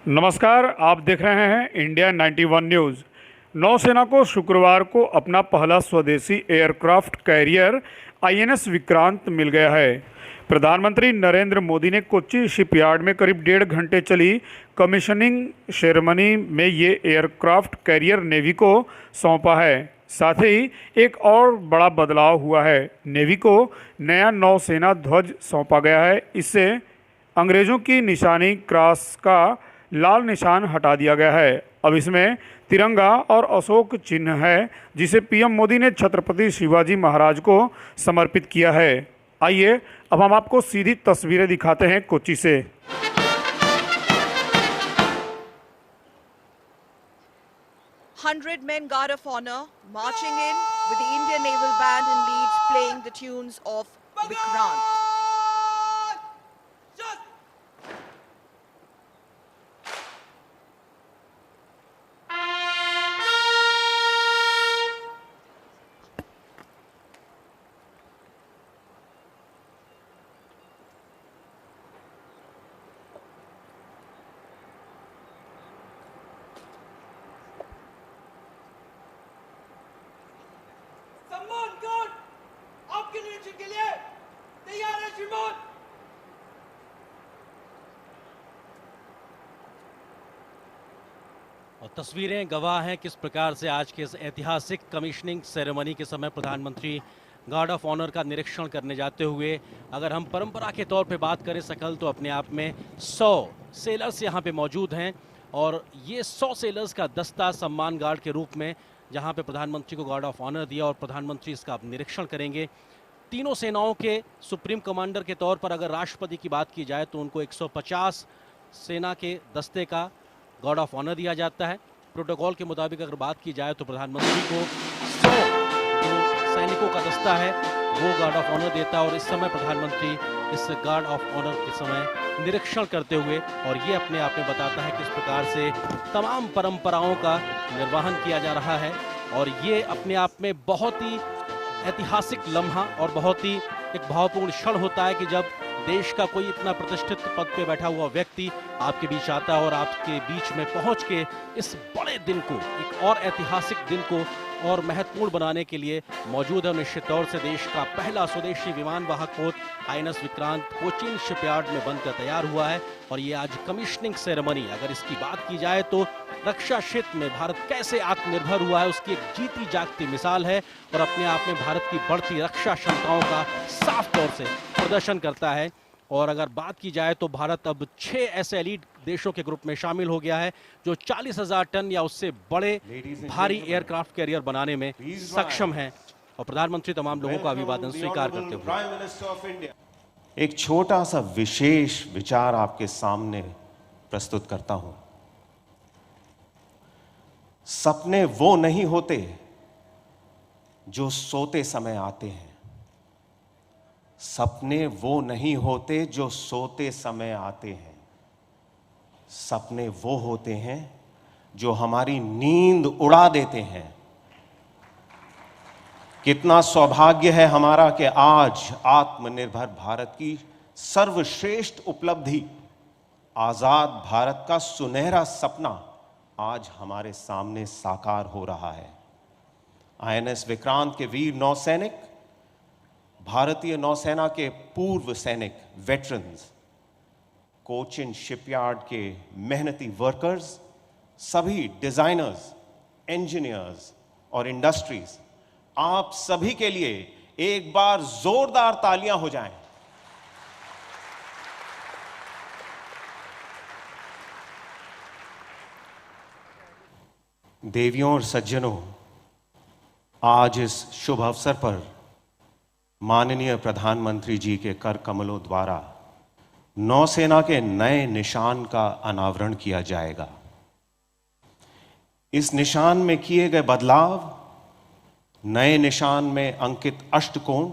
नमस्कार, आप देख रहे हैं इंडिया 91 न्यूज़। नौसेना को शुक्रवार को अपना पहला स्वदेशी एयरक्राफ्ट कैरियर आईएनएस विक्रांत मिल गया है। प्रधानमंत्री नरेंद्र मोदी ने कोच्चि शिपयार्ड में करीब 1.5 घंटे चली कमीशनिंग सेरेमनी में ये एयरक्राफ्ट कैरियर नेवी को सौंपा है। साथ ही एक और बड़ा बदलाव हुआ है, नेवी को नया नौसेना ध्वज सौंपा गया है। इससे अंग्रेज़ों की निशानी क्रॉस का लाल निशान हटा दिया गया है। अब इसमें तिरंगा और अशोक चिन्ह है, जिसे पीएम मोदी ने छत्रपति शिवाजी महाराज को समर्पित किया है। आइए अब हम आपको सीधी तस्वीरें दिखाते हैं कोच्चि से। 100 men guard of honor marching in with the Indian Naval Band and Lead playing the tunes of Vikrant. सम्मान गार्ड आपके निरीक्षण के लिए तैयार है श्रीमान। और तस्वीरें गवाह हैं किस प्रकार से आज के इस ऐतिहासिक कमीशनिंग सेरेमनी के समय प्रधानमंत्री गार्ड ऑफ ऑनर का निरीक्षण करने जाते हुए, अगर हम परंपरा के तौर पे बात करें सकल, तो अपने आप में 100 सेलर्स यहाँ पे मौजूद हैं। और ये 100 सेलर्स का दस्ता सम्मान गार्ड के रूप में जहाँ पे प्रधानमंत्री को गार्ड ऑफ ऑनर दिया और प्रधानमंत्री इसका अब निरीक्षण करेंगे। तीनों सेनाओं के सुप्रीम कमांडर के तौर पर अगर राष्ट्रपति की बात की जाए तो उनको 150 सेना के दस्ते का गार्ड ऑफ ऑनर दिया जाता है। प्रोटोकॉल के मुताबिक अगर बात की जाए तो प्रधानमंत्री को 100 जो सैनिकों का दस्ता है वो गार्ड ऑफ ऑनर देता है। और इस समय प्रधानमंत्री इस गार्ड ऑफ ऑनर के समय निरीक्षण करते हुए, और ये अपने आप में बताता है किस प्रकार से तमाम परंपराओं का निर्वहन किया जा रहा है। और ये अपने आप में बहुत ही ऐतिहासिक लम्हा और बहुत ही एक भावपूर्ण क्षण होता है कि जब देश का कोई इतना प्रतिष्ठित पद पे बैठा हुआ व्यक्ति आपके बीच आता है और आपके बीच में पहुंच के इस बड़े दिन को, एक और ऐतिहासिक दिन को और महत्वपूर्ण बनाने के लिए मौजूद है। निश्चित तौर से देश का पहला स्वदेशी विमान वाहक पोत आईएनएस विक्रांत कोचीन शिपयार्ड में बनकर तैयार हुआ है। और ये आज कमीशनिंग सेरेमनी, अगर इसकी बात की जाए तो रक्षा क्षेत्र में भारत कैसे आत्मनिर्भर हुआ है उसकी एक जीती जागती मिसाल है और अपने आप में भारत की बढ़ती रक्षा क्षमताओं का साफ तौर से प्रदर्शन करता है। और अगर बात की जाए तो भारत अब 6 ऐसे एलीट देशों के ग्रुप में शामिल हो गया है जो 40,000 टन या उससे बड़े भारी एयरक्राफ्ट कैरियर बनाने में सक्षम है। और प्रधानमंत्री तमाम लोगों का अभिवादन स्वीकार करते हुए एक छोटा सा विशेष विचार आपके सामने प्रस्तुत करता हूं। सपने वो नहीं होते जो सोते समय आते हैं। सपने वो नहीं होते जो सोते समय आते हैं। सपने वो होते हैं जो हमारी नींद उड़ा देते हैं। कितना सौभाग्य है हमारा कि आज आत्मनिर्भर भारत की सर्वश्रेष्ठ उपलब्धि, आजाद भारत का सुनहरा सपना आज हमारे सामने साकार हो रहा है। आईएनएस विक्रांत के वीर नौसैनिक, भारतीय नौसेना के पूर्व सैनिक वेटरन्स, कोचिन शिपयार्ड के मेहनती वर्कर्स, सभी डिजाइनर्स, इंजीनियर्स और इंडस्ट्रीज, आप सभी के लिए एक बार जोरदार तालियां हो जाएं। देवियों और सज्जनों, आज इस शुभ अवसर पर माननीय प्रधानमंत्री जी के कर कमलों द्वारा नौसेना के नए निशान का अनावरण किया जाएगा। इस निशान में किए गए बदलाव, नए निशान में अंकित अष्टकोण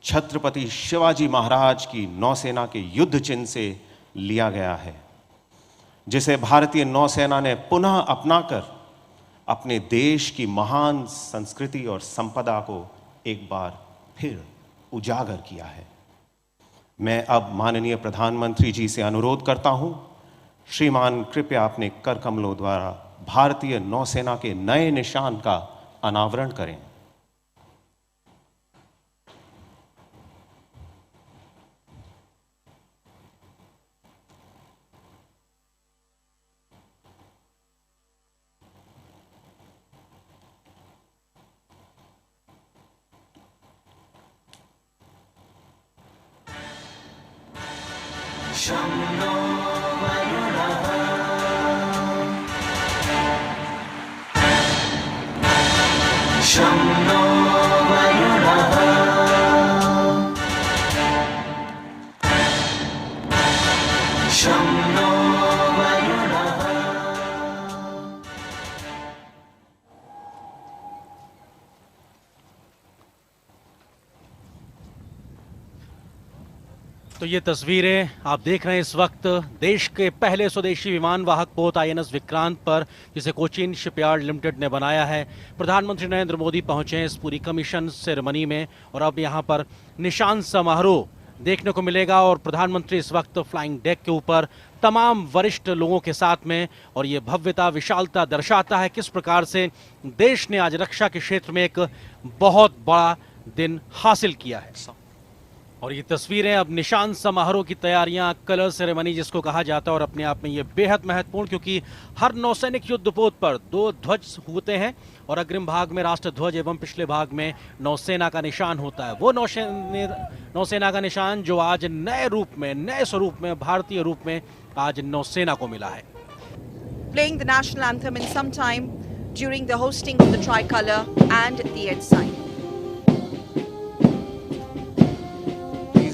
छत्रपति शिवाजी महाराज की नौसेना के युद्ध चिन्ह से लिया गया है, जिसे भारतीय नौसेना ने पुनः अपनाकर अपने देश की महान संस्कृति और संपदा को एक बार फिर उजागर किया है। मैं अब माननीय प्रधानमंत्री जी से अनुरोध करता हूं श्रीमान कृपया अपने कर कमलों द्वारा भारतीय नौसेना के नए निशान का अनावरण करें। तो ये तस्वीरें आप देख रहे हैं इस वक्त देश के पहले स्वदेशी विमान वाहक पोत आईएनएस विक्रांत पर, जिसे कोचीन शिपयार्ड लिमिटेड ने बनाया है। प्रधानमंत्री नरेंद्र मोदी पहुंचे हैं इस पूरी कमीशन सेरेमनी में और अब यहां पर निशान समारोह देखने को मिलेगा और प्रधानमंत्री इस वक्त फ्लाइंग डेक के ऊपर तमाम वरिष्ठ लोगों के साथ में, और ये भव्यता विशालता दर्शाता है किस प्रकार से देश ने आज रक्षा के क्षेत्र में एक बहुत बड़ा दिन हासिल किया है। और ये तस्वीरें अब निशान समारोह की तैयारियां, कलर सेरेमनी जिसको कहा जाता है, और अपने आप में ये बेहद महत्वपूर्ण, क्योंकि हर नौसैनिक युद्धपोत पर 2 ध्वज होते हैं और अग्रिम भाग में राष्ट्र ध्वज एवं पिछले भाग में नौसेना का निशान होता है। वो नौसेना का निशान जो आज नए रूप में, नए स्वरूप में, भारतीय रूप में आज नौसेना को मिला है। Playing the national anthem in some time during the hosting of the tricolor and the ensign.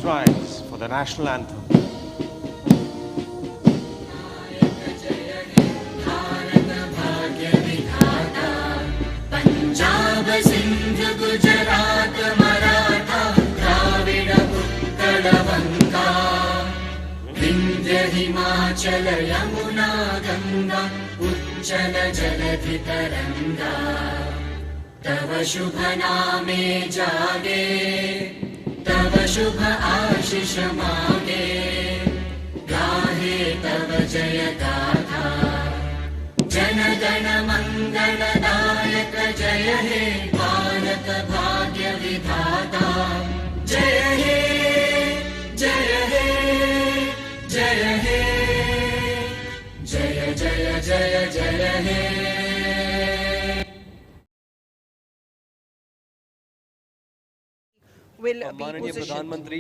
Rise for the national anthem. Punjab Sindh Gujarat Maratha Dravid Utkal बंगा विंध्य हिमाचल यमुना गंगा उच्चल जलधि तरंगा तव शुभ नामे जागे तव शुभ आशीष मांगे गाहे तव जय गाथा जन गण मंगल दायक जय हे भारत भाग्य विधाता जय हे जय हे जय हे जय जय जय जय हे। माननीय प्रधानमंत्री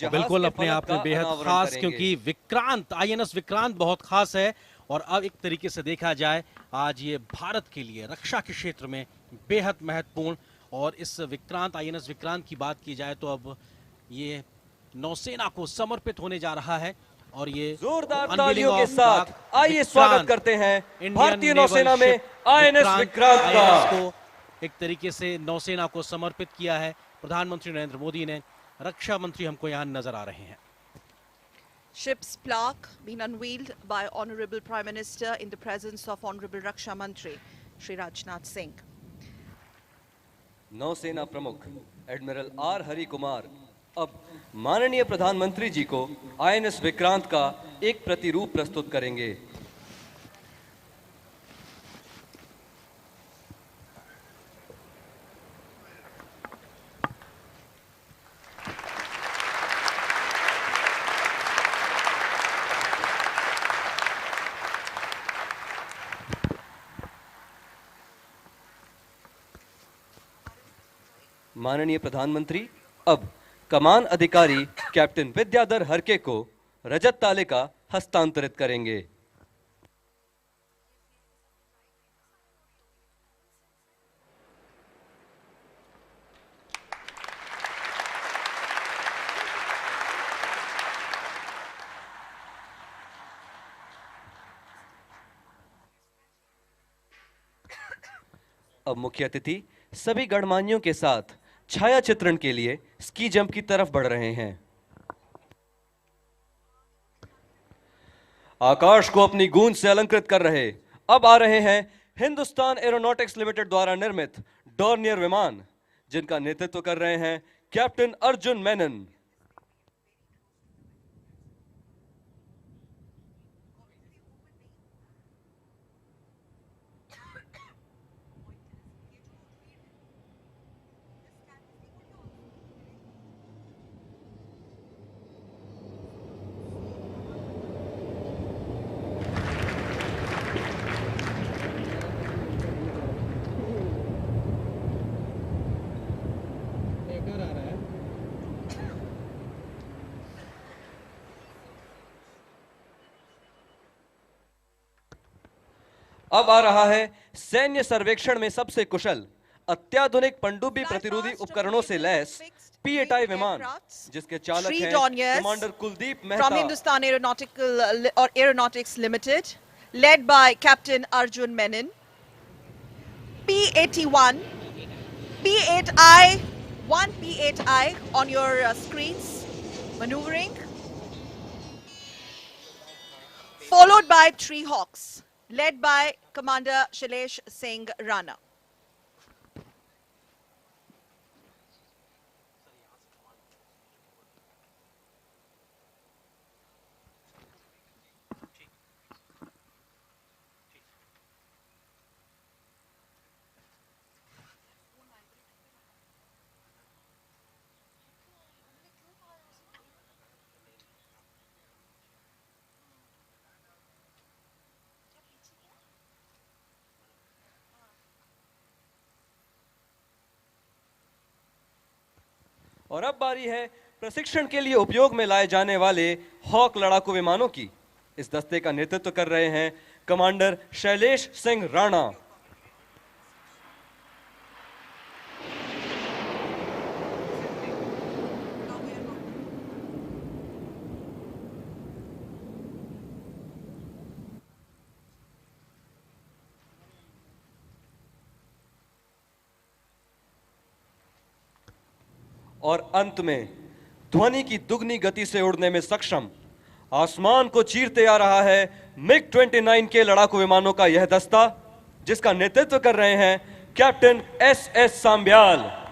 बिल्कुल अपने आप में बेहद खास, क्योंकि विक्रांत, आईएनएस विक्रांत बहुत खास है। और अब एक तरीके से देखा जाए आज ये भारत के लिए रक्षा के क्षेत्र में बेहद महत्वपूर्ण, और इस विक्रांत, आईएनएस विक्रांत की बात की जाए तो अब ये नौसेना को समर्पित होने जा रहा है। और ये जोरदार तालियों के साथ आइए स्वागत करते हैं भारतीय नौसेना में आईएनएस विक्रांत का। को एक तरीके से नौसेना को समर्पित किया है प्रधानमंत्री नरेंद्र मोदी ने। रक्षा मंत्री हमको यहाँ नजर आ रहे हैं। Ship's plaque being unveiled by Honorable Prime Minister in the presence of Honorable Raksha Mantri Shri Rajnath Singh. नौसेना प्रमुख एडमिरल आर हरि कुमार अब माननीय प्रधानमंत्री जी को आईएनएस विक्रांत का एक प्रतिरूप प्रस्तुत करेंगे। माननीय प्रधानमंत्री अब कमान अधिकारी कैप्टन विद्याधर हरके को रजत तालिका हस्तांतरित करेंगे। अब मुख्य अतिथि सभी गणमान्यों के साथ छाया चित्रण के लिए स्की जंप की तरफ बढ़ रहे हैं। आकाश को अपनी गूंज से अलंकृत कर रहे अब आ रहे हैं हिंदुस्तान एरोनॉटिक्स लिमिटेड द्वारा निर्मित डॉर्नियर विमान, जिनका नेतृत्व कर रहे हैं कैप्टन अर्जुन मेनन। अब आ रहा है सैन्य सर्वेक्षण में सबसे कुशल अत्याधुनिक पनडुब्बी प्रतिरोधी उपकरणों से लैस P-8I विमान, जिसके चालक Three हैं Dorniers commander Kuldeep from Mehta. Hindustan Aeronautics Limited, led by Captain Arjun Menon. P-81, P-8I, one P-8I on your screens, maneuvering. Followed by Tree Hawks, led by Commander Shailesh Singh Rana. और अब बारी है प्रशिक्षण के लिए उपयोग में लाए जाने वाले हॉक लड़ाकू विमानों की। इस दस्ते का नेतृत्व कर रहे हैं कमांडर शैलेश सिंह राणा। और अंत में ध्वनि की दुगनी गति से उड़ने में सक्षम आसमान को चीरते आ रहा है MiG-29 के लड़ाकू विमानों का यह दस्ता, जिसका नेतृत्व कर रहे हैं कैप्टन SS सांब्याल।